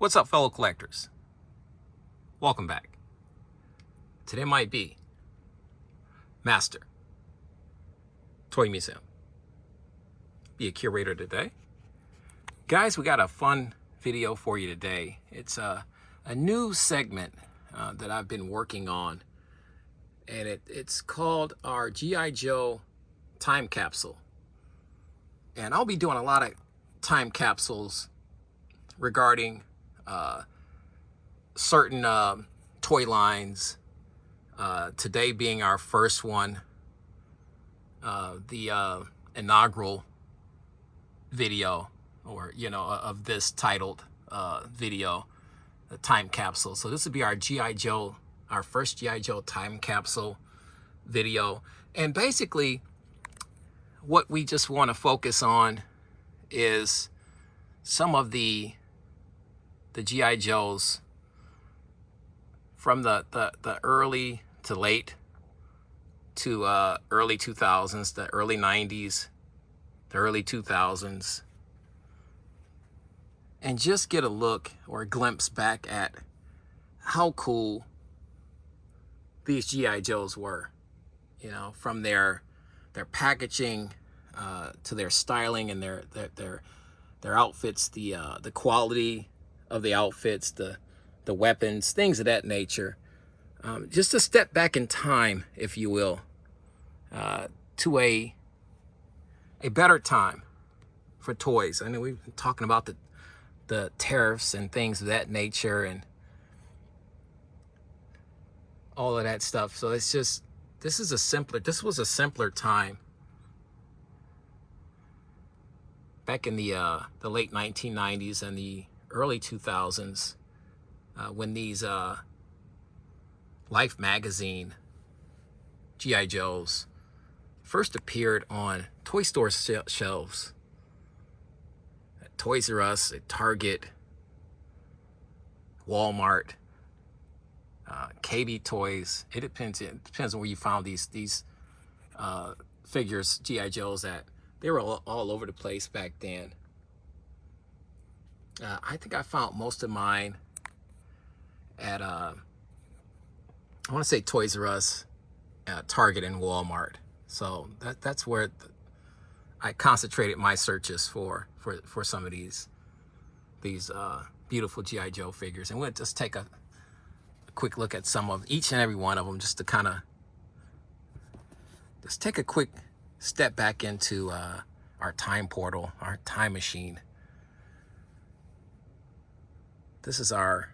What's up, fellow collectors? Welcome back. Today might be Master Toy Museum. Be a curator today. Guys, we got a fun video for you today. It's a new segment that I've been working on, and it's called our G.I. Joe time capsule. And I'll be doing a lot of time capsules regarding certain toy lines. Today being our first one, the inaugural video, or of this titled video, the time capsule. So this would be our G.I. Joe, our first G.I. Joe time capsule video. And basically what we just want to focus on is some of the G.I. Joes from the early to late to early 2000s, the early 90s, the early 2000s, and just get a look or a glimpse back at how cool these G.I. Joes were, from their packaging to their styling and their outfits, the quality of the outfits, the weapons, things of that nature. Just a step back in time, if you will, to a better time for toys. I know we've been talking about the tariffs and things of that nature and all of that stuff. So it's just, this was a simpler time back in the late 1990s and the early 2000s, when these Life magazine G.I. Joes first appeared on toy store shelves at Toys R Us, at Target, Walmart, KB Toys. It depends on where you found these figures, G.I. Joes, at. They were all over the place back then. I think I found most of mine at I want to say Toys R Us, Target, and Walmart. So that's where I concentrated my searches for some of these beautiful G.I. Joe figures. And we'll just take a quick look at some of each and every one of them, just to kind of just take a quick step back into our time portal, our time machine. This is our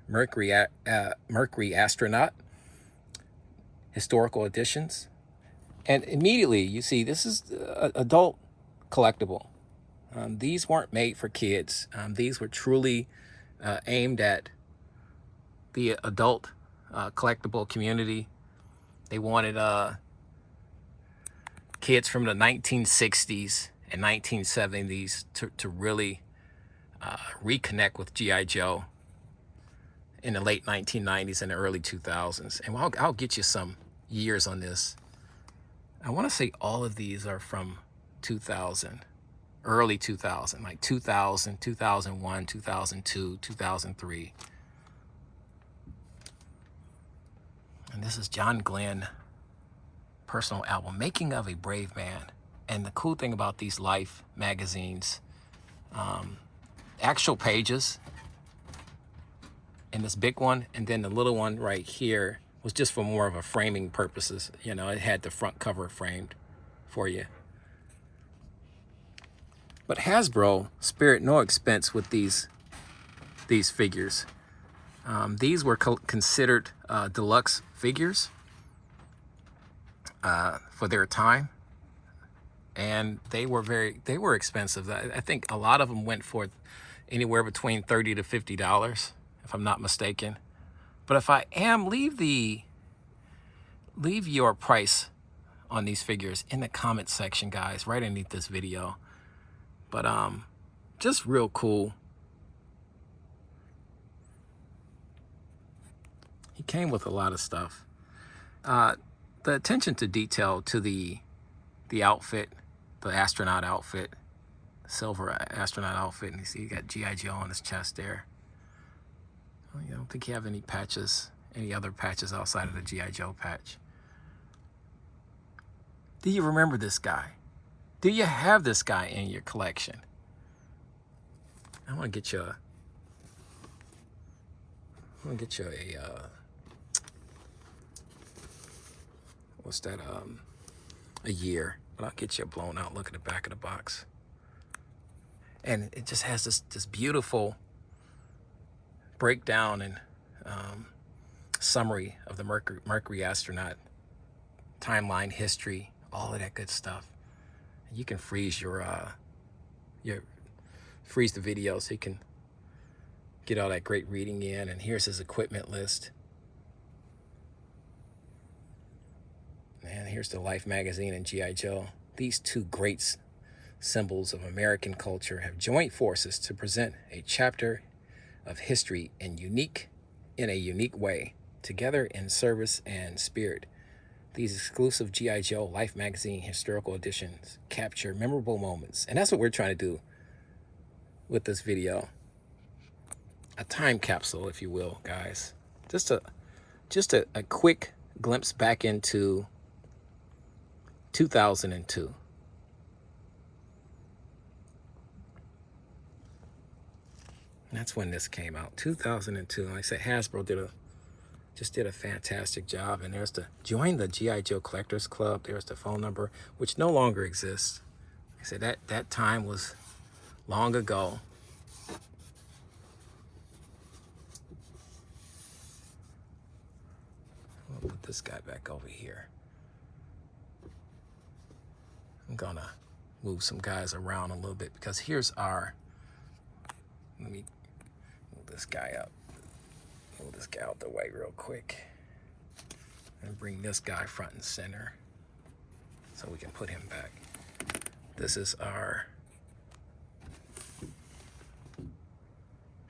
Mercury astronaut historical editions, and immediately you see this is adult collectible. These weren't made for kids. These were truly aimed at the adult collectible community. They wanted kids from the 1960s and 1970s to really reconnect with G.I. Joe in the late 1990s and the early 2000s. And I'll get you some years on this. I want to say all of these are from 2000, early 2000, like 2000, 2001, 2002, 2003. And this is John Glenn personal album, Making of a Brave Man. And the cool thing about these Life magazines, actual pages, and this big one, and then the little one right here was just for more of a framing purposes. It had the front cover framed for you. But Hasbro spared no expense with these figures. These were considered deluxe figures for their time, and they were expensive. I think a lot of them went for anywhere between $30 to $50, if I'm not mistaken. But if I am, leave your price on these figures in the comment section, guys, right underneath this video. But just real cool. He came with a lot of stuff. The attention to detail to the outfit, the silver astronaut outfit, and you see you got G.I. Joe on his chest there. I don't think you have any patches, any other patches outside of the G.I. Joe patch. Do you remember this guy? Do you have this guy in your collection? I want to get you what's that, a year, but I'll get you a blown out look at the back of the box. And it just has this beautiful breakdown and summary of the Mercury astronaut timeline, history, all of that good stuff. You can freeze freeze the video so you can get all that great reading in. And here's his equipment list. And here's the Life magazine and G.I. Joe. These two great symbols of American culture have joined forces to present a chapter of history in a unique way, together in service and spirit. These exclusive G.I. Joe Life magazine historical editions capture memorable moments. And that's what we're trying to do with this video. A time capsule, if you will, guys. Just a quick glimpse back into 2002. That's when this came out, 2002. Like I said, HASBRO just did a fantastic job. And there's join the G.I. Joe Collectors Club. There's the phone number, which no longer exists. Like I said, that time was long ago. I'll put this guy back over here. I'm gonna move some guys around a little bit because here's let me move this guy up. Move this guy out the way real quick. And bring this guy front and center so we can put him back. This is our,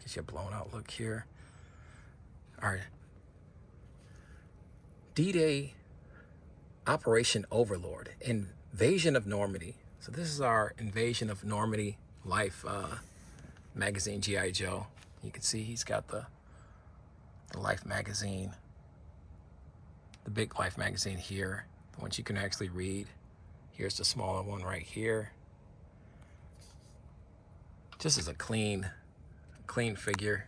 get you a blown out look here. Our D-Day Operation Overlord, Invasion of Normandy. So this is our Invasion of Normandy Life magazine, G.I. Joe. You can see he's got the Life magazine, the big Life magazine here, the ones you can actually read. Here's the smaller one right here. Just as a clean figure.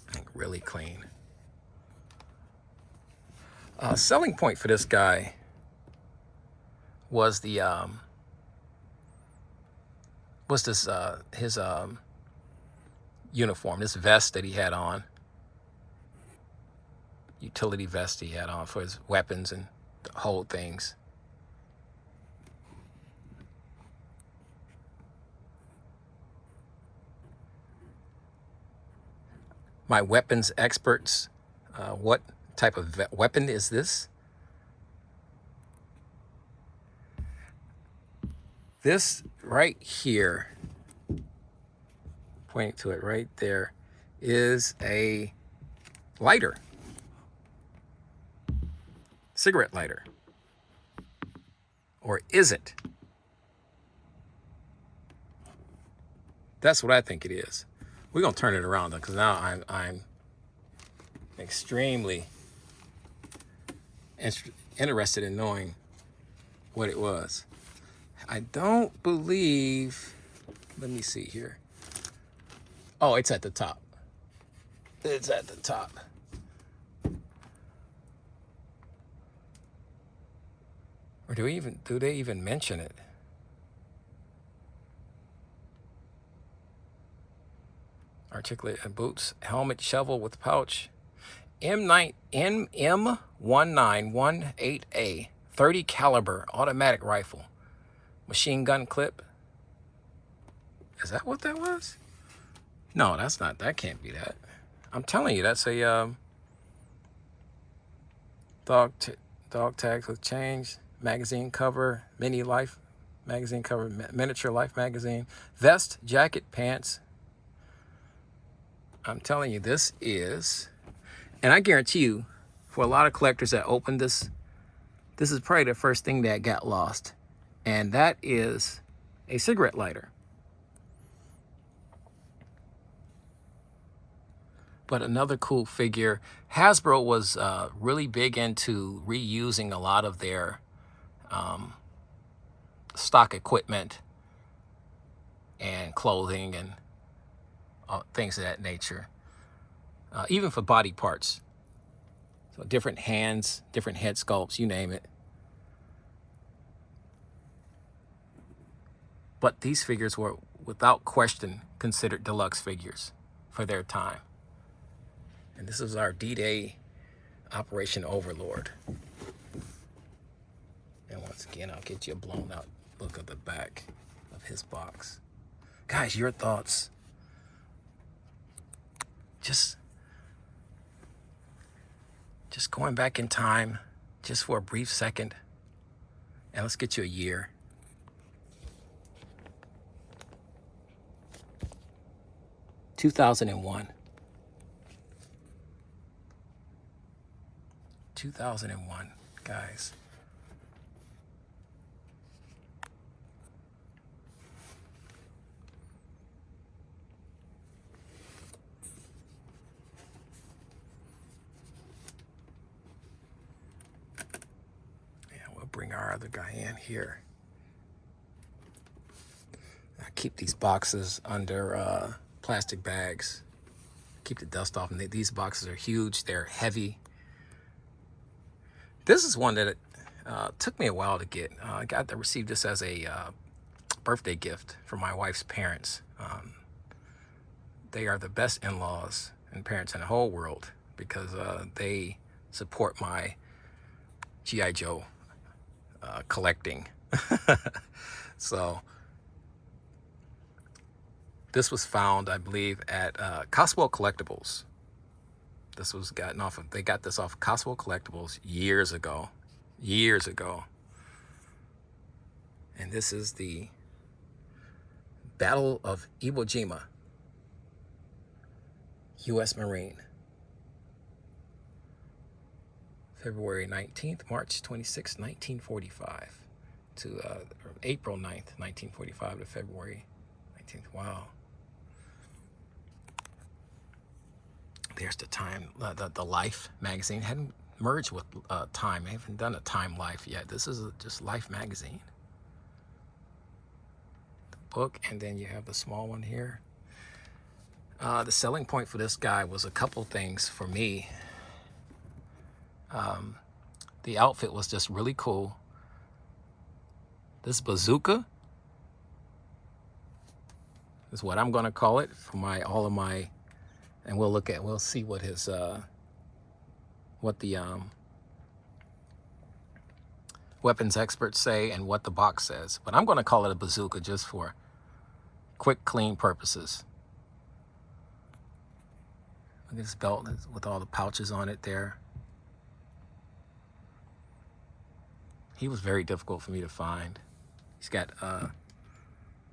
I think really clean. Selling point for this guy was his uniform, this vest that he had on, utility vest he had on for his weapons and the whole things. My weapons experts, what type of weapon is this? This right here, pointing to it right there, is a lighter. Cigarette lighter. Or is it? That's what I think it is. We're gonna turn it around though, because now I'm extremely interested in knowing what it was. I don't believe, let me see here. Oh, it's at the top. It's at the top. Or do they even mention it? Articulated boots, helmet, shovel with pouch. M1918A 30 caliber automatic rifle. Machine gun clip. Is that what that was? No, that's not. That can't be that. I'm telling you, that's a dog tags with change, magazine cover, mini Life magazine cover, miniature Life magazine, vest, jacket, pants. I'm telling you, this is, and I guarantee you, for a lot of collectors that opened this, this is probably the first thing that got lost. And that is a cigarette lighter. But another cool figure, Hasbro was really big into reusing a lot of their stock equipment and clothing and things of that nature, even for body parts. So different hands, different head sculpts, you name it. But these figures were, without question, considered deluxe figures for their time. And this is our D-Day Operation Overlord. And once again, I'll get you a blown out look of the back of his box. Guys, your thoughts? Just going back in time, just for a brief second. And let's get you a year. (2001). 2001, guys. Yeah, we'll bring our other guy in here. I keep these boxes under plastic bags. Keep the dust off. And these boxes are huge. They're heavy. This is one that took me a while to get. I received this as a birthday gift from my wife's parents. They are the best in-laws and parents in the whole world because they support my G.I. Joe collecting. So this was found, I believe, at Capsule Collectibles. This was gotten off of, they got this off of Capsule Collectibles years ago. And this is the Battle of Iwo Jima, U.S. Marine. February 19th, March 26th, 1945 to April 9th, 1945 to February 19th. Wow. There's the Time, the Life magazine. Hadn't merged with Time. I haven't done a Time Life yet. This is just Life magazine. The book, and then you have the small one here. The selling point for this guy was a couple things for me. The outfit was just really cool. This bazooka is what I'm going to call it for all of my. And we'll see what his, what the weapons experts say and what the box says. But I'm going to call it a bazooka just for quick, clean purposes. Look at this belt with all the pouches on it there. He was very difficult for me to find. He's got a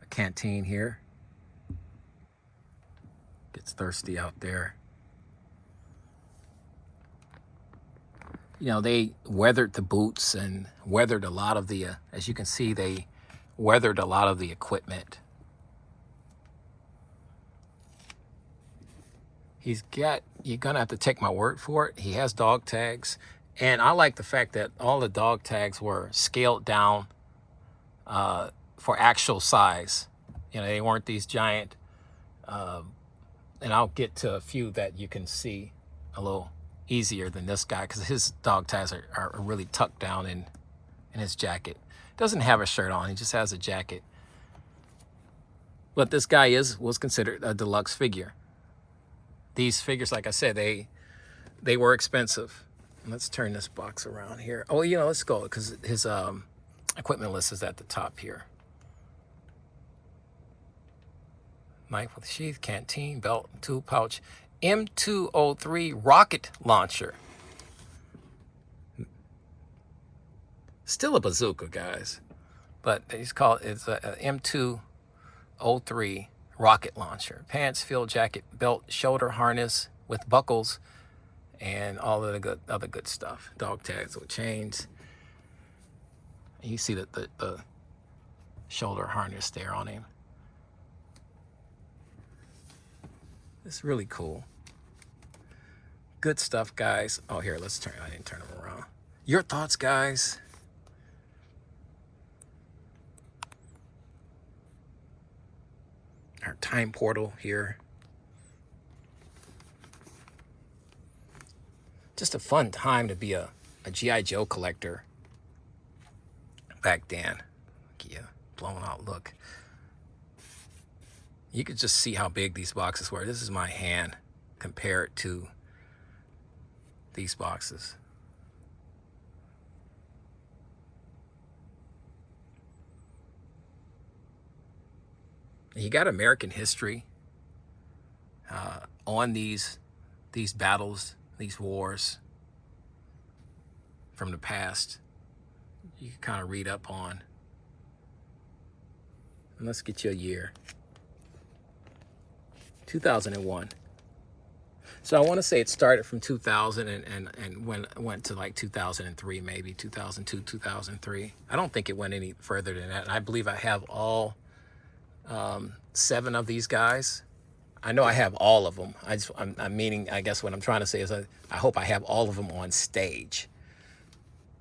canteen here. Gets thirsty out there. You know, they weathered the boots and weathered a lot of the, as you can see, they weathered a lot of the equipment. You're gonna have to take my word for it. He has dog tags. And I like the fact that all the dog tags were scaled down for actual size. You know, they weren't these giant, and I'll get to a few that you can see a little easier than this guy because his dog tags are really tucked down in his jacket. Doesn't have a shirt on, he just has a jacket. But this guy was considered a deluxe figure. These figures, like I said, they were expensive. Let's turn this box around here. Oh, you know, let's go because his equipment list is at the top here. Knife with sheath, canteen, belt, tool pouch, M203 rocket launcher. Still a bazooka, guys, but it's a M203 rocket launcher. Pants, field jacket, belt, shoulder harness with buckles, and all of the other good stuff. Dog tags with chains. And you see the shoulder harness there on him. It's really cool. good stuff, guys. Oh, here, let's turn. I didn't turn them around. Your thoughts, guys? Our time portal here. Just a fun time to be a G.I. Joe collector back then. Yeah, blown out look. You could just see how big these boxes were. This is my hand compared to these boxes. You got American history on these battles, these wars from the past. You can kind of read up on. And let's get you a year. 2001. So I want to say it started from 2000 and went to like 2003, maybe 2002, 2003. I don't think it went any further than that. And I believe I have all 7 of these guys. I know I have all of them. I'm meaning, I guess what I'm trying to say is I hope I have all of them on stage,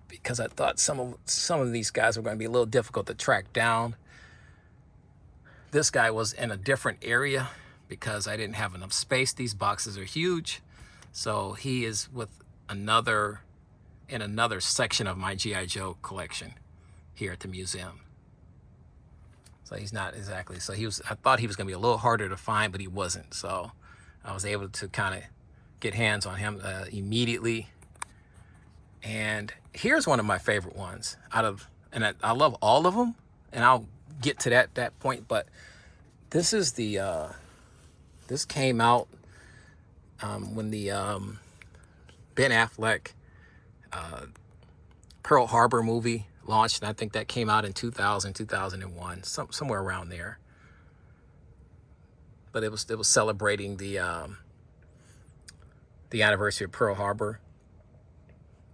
because I thought some of these guys were going to be a little difficult to track down. This guy was in a different area because I didn't have enough space. These boxes are huge. So he is with in another section of my G.I. Joe collection here at the museum. So he's not exactly, so I thought he was gonna be a little harder to find, but he wasn't. So I was able to kind of get hands on him immediately. And here's one of my favorite ones and I love all of them, and I'll get to that point, but this is this came out when the Ben Affleck Pearl Harbor movie launched, and I think that came out in 2000, 2001, somewhere around there. But it was celebrating the anniversary of Pearl Harbor,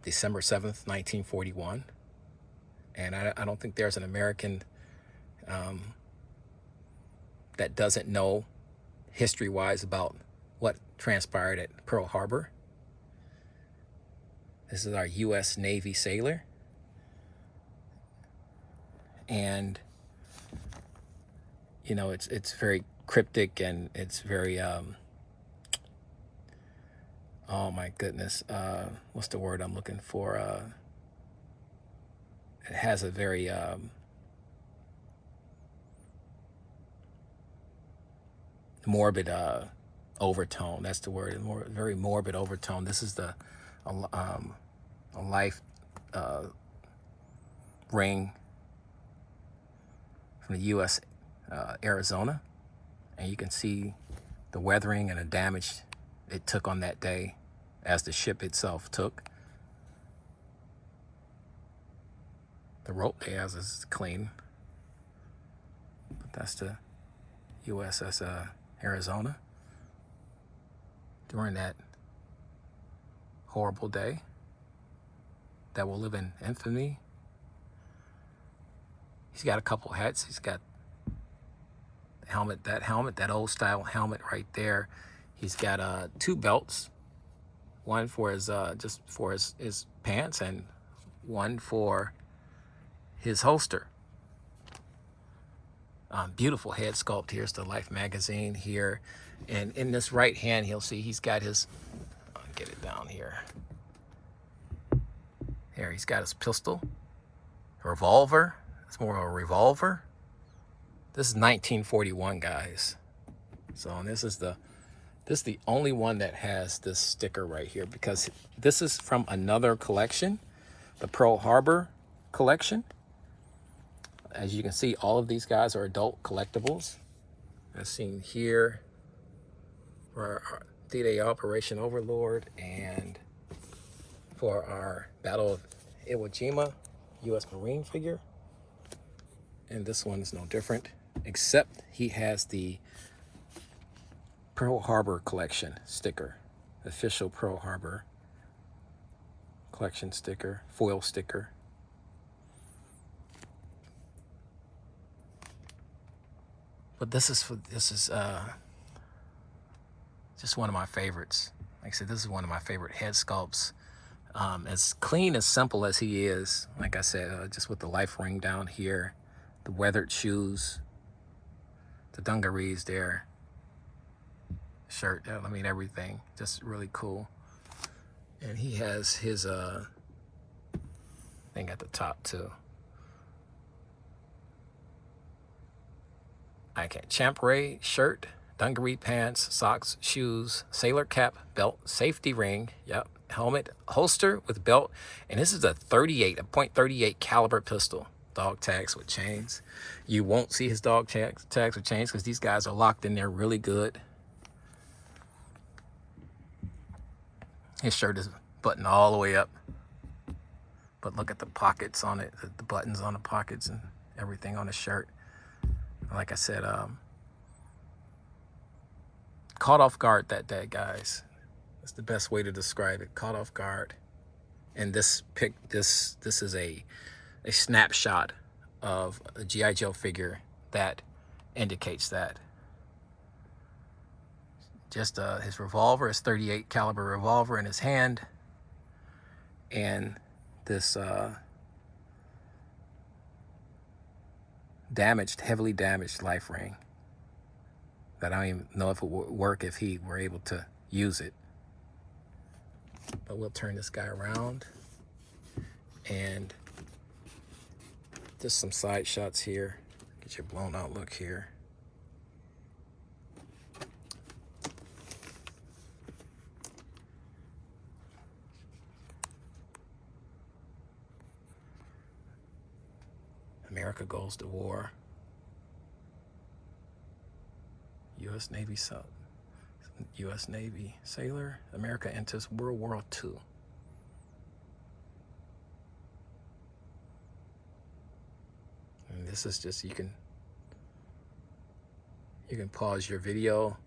December 7th, 1941. And I don't think there's an American that doesn't know history-wise about what transpired at Pearl Harbor. This is our U.S. Navy sailor. And, you know, it's very cryptic, and it's very, oh my goodness, what's the word I'm looking for? It has a very, morbid overtone. That's the word. Very morbid overtone. This is a life ring from the U.S. Arizona, and you can see the weathering and the damage it took on that day, as the ship itself took. The rope they has is clean, but that's the USS Arizona during that horrible day that will live in infamy. He's got a couple hats. He's got the helmet, that old style helmet right there. He's got 2 belts, one for his just for his pants, and one for his holster. Beautiful head sculpt. Here's the Life magazine here, and in this right hand, he'll see he's got his. I'll get it down here. Here, he's got his pistol, revolver. It's more of a revolver. This is 1941, guys. So, and this is the only one that has this sticker right here, because this is from another collection, the Pearl Harbor collection. As you can see, all of these guys are adult collectibles. As seen here for our D-Day Operation Overlord, and for our Battle of Iwo Jima U.S. Marine figure. And this one is no different, except he has the Pearl Harbor collection sticker, official Pearl Harbor collection sticker, foil sticker. But this is just one of my favorites. Like I said, this is one of my favorite head sculpts. As clean, as simple as he is, like I said, just with the life ring down here, the weathered shoes, the dungarees there, shirt, I mean, everything, just really cool. And he has his thing at the top too. Champray shirt, dungaree pants, socks, shoes, sailor cap, belt, safety ring, yep, helmet, holster with belt, and this is a .38 caliber pistol. Dog tags with chains. You won't see his dog tags with chains because these guys are locked in there really good. His shirt is buttoned all the way up, but look at the pockets on it, the buttons on the pockets and everything on the shirt. Like I said, caught off guard that day, guys. That's the best way to describe it. Caught off guard. And this is a snapshot of a G.I. Joe figure that indicates that. Just his revolver, his .38 caliber revolver in his hand, and this heavily damaged life ring that I don't even know if it would work if he were able to use it. But we'll turn this guy around, and just some side shots here. Get your blown out look here. America goes to war. U.S. Navy sailor. America enters World War II. And this is just, you can pause your video.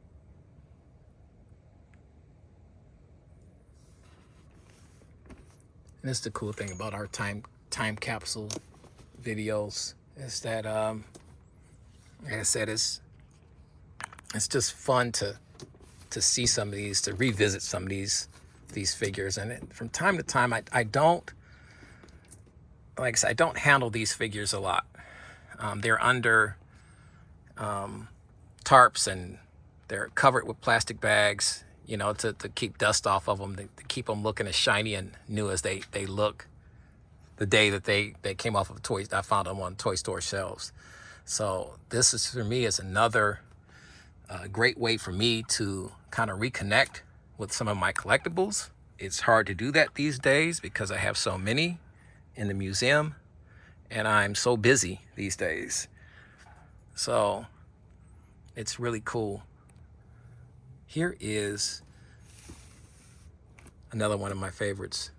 And this is the cool thing about our time capsule videos, is that like I said, it's just fun to see some of these, to revisit some of these figures. And from time to time, I don't, like I said, I don't handle these figures a lot. They're under tarps, and they're covered with plastic bags, you know, to keep dust off of them, to keep them looking as shiny and new as they look the day that they came off of toys. I found them on toy store shelves. So this is, for me, is another great way for me to kind of reconnect with some of my collectibles. It's hard to do that these days because I have so many in the museum, and I'm so busy these days. So it's really cool. Here is another one of my favorites.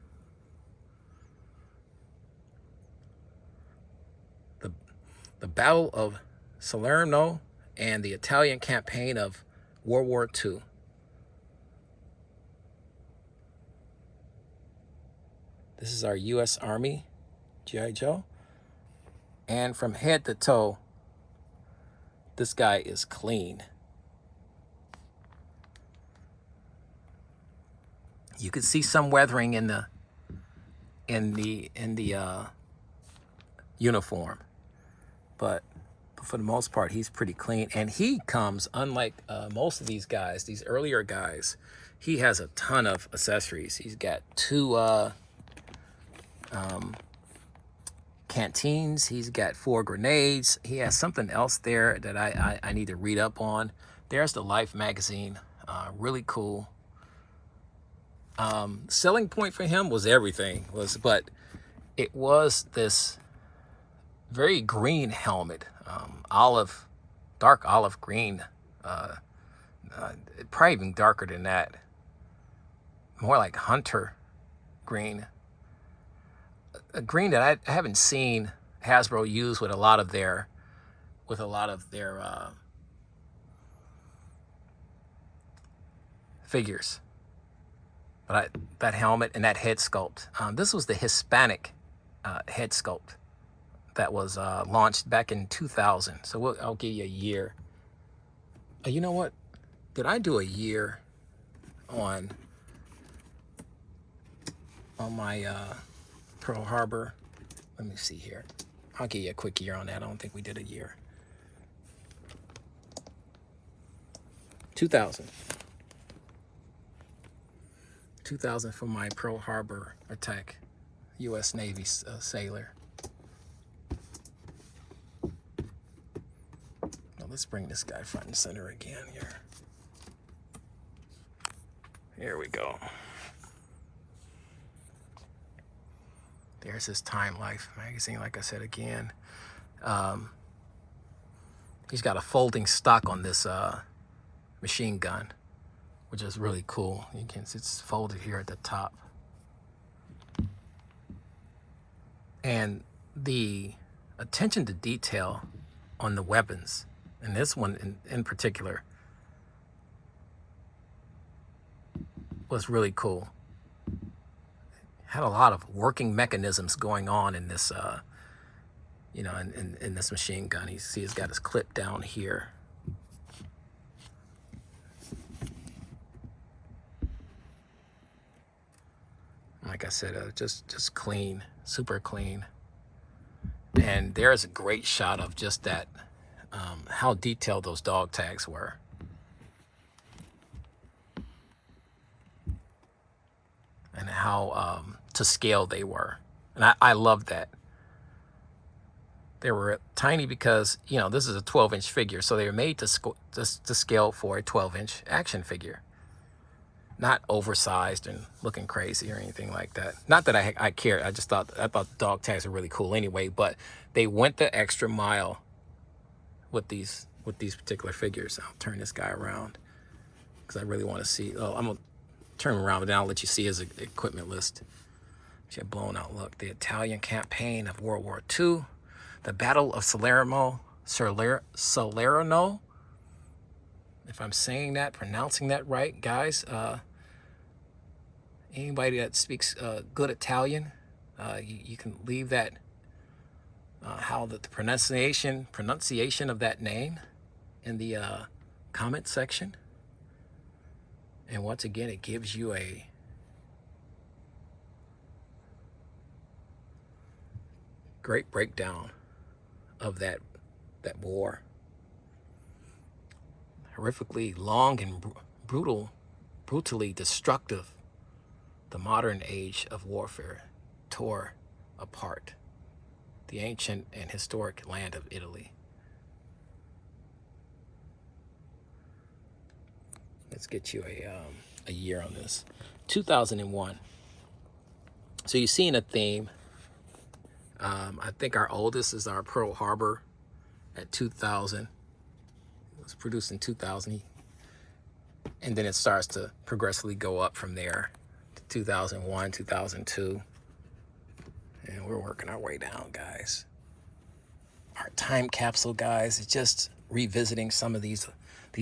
The Battle of Salerno and the Italian campaign of World War II. This is our U.S. Army G.I. Joe. And from head to toe, this guy is clean. You can see some weathering in the uniform, but for the most part, he's pretty clean. And he comes, unlike most of these guys, these earlier guys, he has a ton of accessories. He's got two canteens. He's got 4 grenades. He has something else there that I need to read up on. There's the Life magazine. Really cool. Selling point for him was everything, but it was this very green helmet, dark olive green, probably even darker than that, more like hunter green, a green that I haven't seen Hasbro use with a lot of their figures. But that helmet and that head sculpt, this was the Hispanic head sculpt that was launched back in 2000. So I'll give you a year. You know what? Did I do a year on on my Pearl Harbor. Let me see here. I'll give you a quick year on that. I don't think we did a year. 2000. 2000 for my Pearl Harbor attack. U.S. Navy sailor. Now let's bring this guy front and center again here. Here we go. There's his Time Life magazine, like I said again. He's got a folding stock on this machine gun, which is really cool. You can see it's folded here at the top. And the attention to detail on the weapons, and this one in particular, was really cool. Had a lot of working mechanisms going on in this, you know, in this machine gun. You see, he's got his clip down here. Like I said, just clean, super clean. And there's a great shot of just that, how detailed those dog tags were. And how to scale they were. And I love that. They were tiny because, you know, this is a 12-inch figure, so they were made to scale for a 12-inch action figure. Not oversized and looking crazy or anything like that. Not that I cared. I thought dog tags were really cool anyway, but they went the extra mile with these particular figures. I'll turn this guy around because I really want to see. Oh, I'm gonna turn him around, but then I'll let you see his equipment list. She had blown out look. The Italian campaign of World War II, the Battle of Salerno, if I'm saying that, pronouncing that right, guys. Anybody that speaks good Italian, you can leave that, how the pronunciation of that name in the comment section. And once again, it gives you a great breakdown of that war. Horrifically long and brutally destructive, the modern age of warfare tore apart the ancient and historic land of Italy. Let's get you a year on this. 2001. So you're seeing a theme. I think our oldest is our Pearl Harbor at 2000. It was produced in 2000. And then it starts to progressively go up from there to 2001, 2002. And we're working our way down, guys. Our time capsule, guys, is just revisiting some of these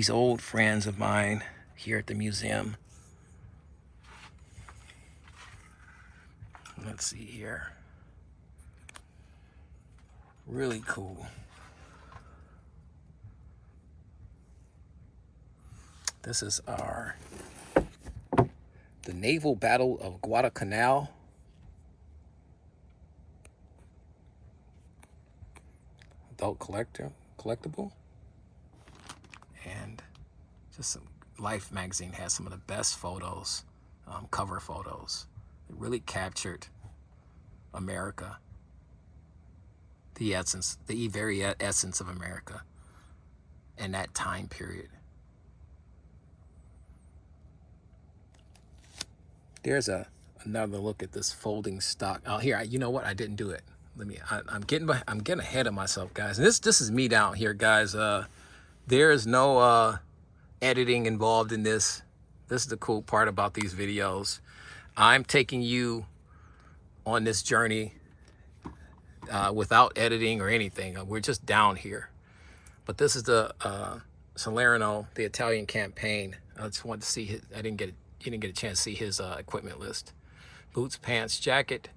old friends of mine here at the museum. Let's see here. Really cool. This is the Naval Battle of Guadalcanal. Adult collectible. And just some Life magazine has some of the best photos, cover photos. It really captured America. The essence, the very essence of America in that time period. There's another look at this folding stock. Oh, here, you know what? I didn't do it. I'm getting ahead of myself, guys. And this is me down here, guys. There is no editing involved in this. This is the cool part about these videos. I'm taking you on this journey without editing or anything. We're just down here. But this is the Salerno, the Italian campaign. I just wanted to see his, you didn't get a chance to see his equipment list. Boots, pants, jacket,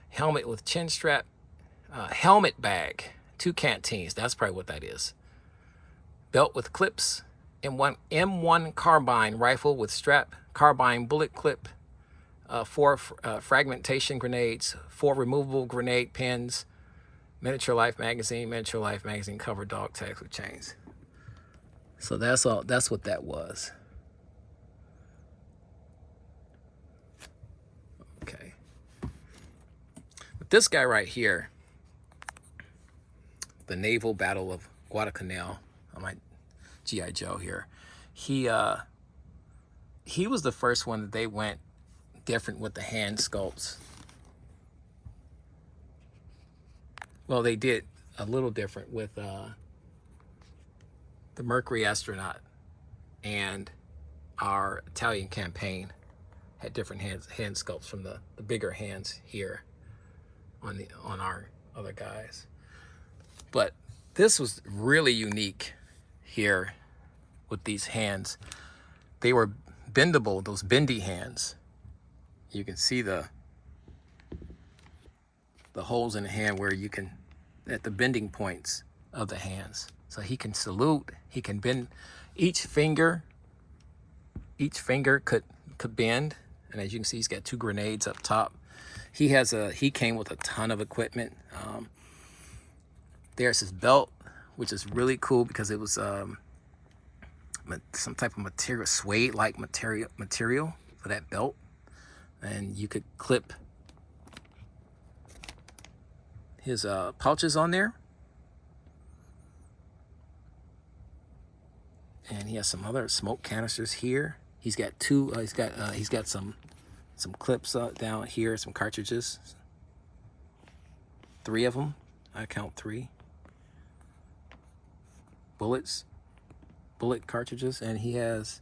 helmet with chin strap, helmet bag, 2 canteens. That's probably what that is. Belt with clips, M1 carbine rifle with strap, carbine bullet clip, 4 fragmentation grenades, 4 removable grenade pins, miniature life magazine cover, dog tags with chains. So that's all. That's what that was. Okay. But this guy right here, the Naval Battle of Guadalcanal, on my G.I. Joe here, he was the first one that they went different with the hand sculpts. Well, they did a little different with the Mercury astronaut, and our Italian campaign had different hand sculpts from the bigger hands here on our other guys. But this was really unique here with these hands. They were bendable, those bendy hands. You can see the holes in the hand where you can, at the bending points of the hands. So he can salute, he can bend, each finger could bend. And as you can see, he's got 2 grenades up top. He came with a ton of equipment. There's his belt, which is really cool because it was some type of material, suede-like material for that belt. And you could clip his pouches on there. And he has some other smoke canisters here. He's got 2. He's got some clips down here, some cartridges. 3 of them. I count 3. Bullet cartridges, and he has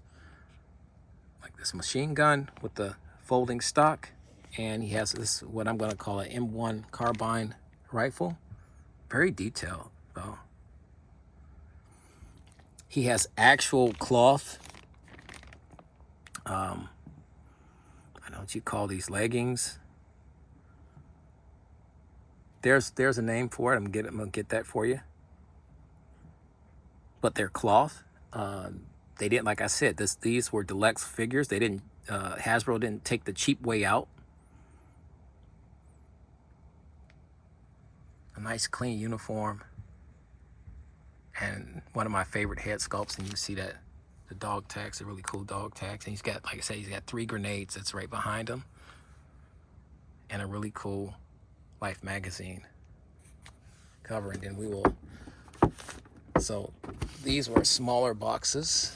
like this machine gun with the folding stock, and he has this, what I'm going to call an M1 carbine rifle. Very detailed though. He has actual cloth, I don't know what you call these, leggings. There's a name for it. I'm gonna get that for you. But they're cloth. They didn't, like I said, these were deluxe figures. They didn't, HASBRO didn't take the cheap way out. A nice clean uniform. And one of my favorite head sculpts, and you can see that the dog tags are really cool dog tags. And he's got, like I said, he's got 3 grenades that's right behind him. And a really cool Life magazine cover. And then we will, so these were smaller boxes.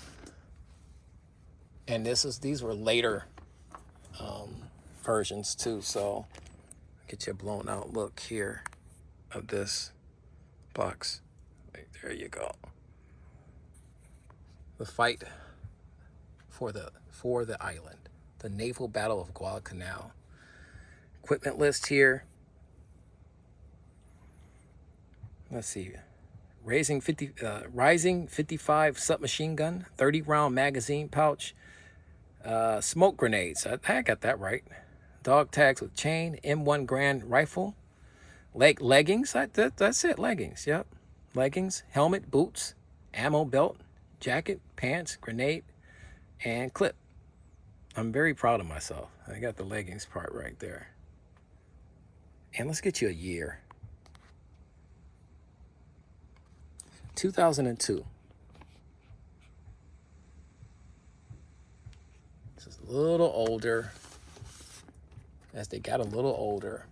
And these were later versions too. So get you a blown out look here of this box. There you go. The fight for the island, the Naval Battle of Guadalcanal. Equipment list here. Let's see. Rising 55 submachine gun, 30-round magazine pouch, smoke grenades. I got that right. Dog tags with chain, M1 Grand rifle, leggings. That's it. Leggings. Yep. Leggings, helmet, boots, ammo belt, jacket, pants, grenade, and clip. I'm very proud of myself. I got the leggings part right there. And let's get you a year. 2002. This is a little older. As they got a little older,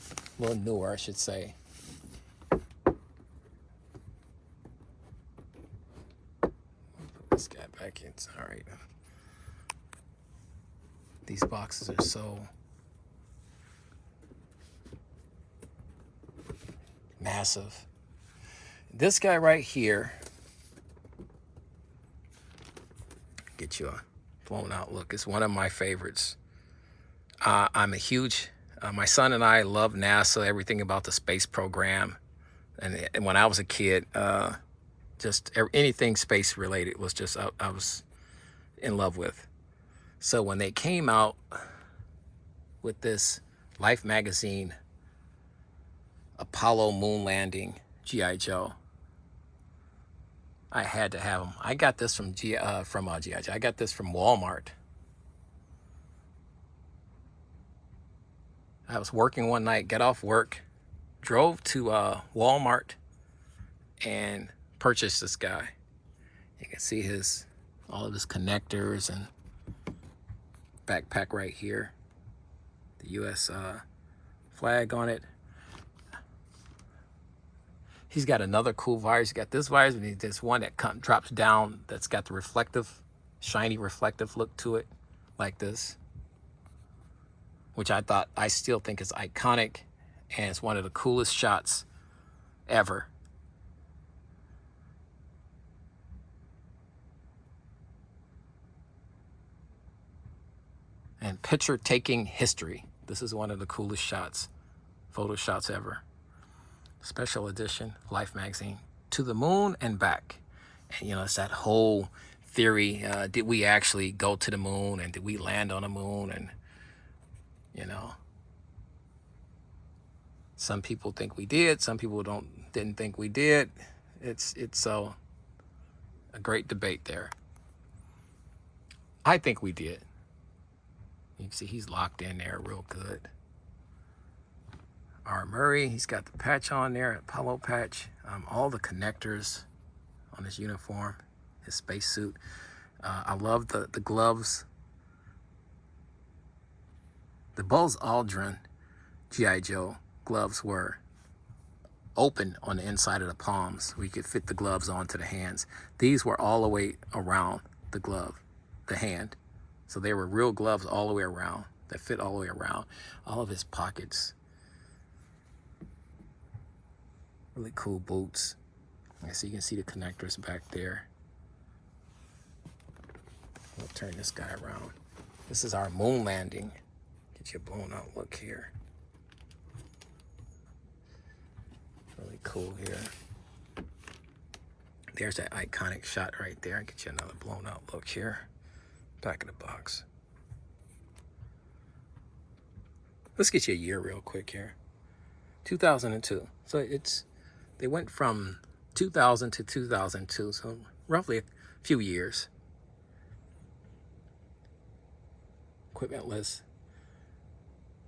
a little newer, I should say. This guy back in. All right. These boxes are so massive. This guy right here, get you a blown out look. It's one of my favorites. I'm a huge, my son and I love NASA, everything about the space program. And when I was a kid, just anything space related was just, I was in love with. So when they came out with this Life magazine, Apollo moon landing G.I. Joe, I had to have them. I got this from G.I. Joe. I got this from Walmart. I was working one night, got off work, drove to Walmart and purchased this guy. You can see all of his connectors and backpack right here. The U.S. flag on it. He's got another cool visor. He's got this visor, and there's one that drops down that's got the reflective, shiny reflective look to it, like this. Which I still think is iconic, and it's one of the coolest shots ever. And picture taking history. This is one of the coolest shots, photo shots ever. Special edition, Life magazine, to the moon and back. And you know, it's that whole theory, did we actually go to the moon, and did we land on the moon? And you know, some people think we did, some people didn't think we did. It's a great debate there. I think we did. You can see he's locked in there real good. R. Murray, he's got the patch on there, Apollo patch, all the connectors on his uniform, his spacesuit. I love the gloves. The Buzz Aldrin G.I. Joe gloves were open on the inside of the palms, where you could fit the gloves onto the hands. These were all the way around the glove, the hand. So they were real gloves all the way around, that fit all the way around. All of his pockets. Really cool boots. So you can see the connectors back there. We'll turn this guy around. This is our moon landing. Get you a blown out look here. Really cool here. There's that iconic shot right there. Get you another blown out look here. Back of the box. Let's get you a year real quick here. 2002. So they went from 2000 to 2002, so roughly a few years. Equipment list.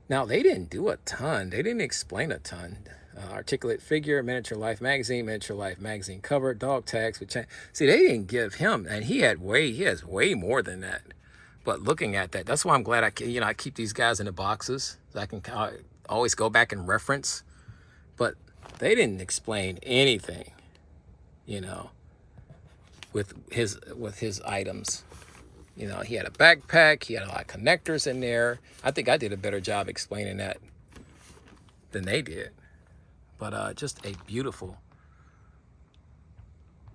Now, they didn't do a ton. They didn't explain a ton. Articulate figure, miniature life magazine cover, dog tags. See, they didn't give him, and he has way more than that. But looking at that, that's why I'm glad I keep these guys in the boxes. So I can always go back and reference. But they didn't explain anything, you know, with his items. You know, he had a backpack, he had a lot of connectors in there. I think I did a better job explaining that than they did. But just a beautiful,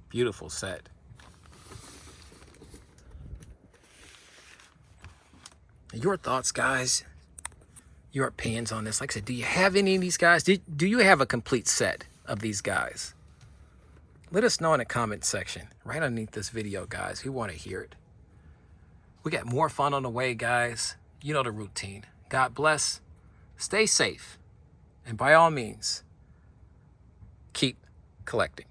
beautiful set. Your thoughts, guys, your opinions on this. Like I said, do you have any of these guys? Do you have a complete set of these guys? Let us know in the comment section right underneath this video, guys. We want to hear it. We got more fun on the way, guys. You know the routine. God bless. Stay safe. And by all means, keep collecting.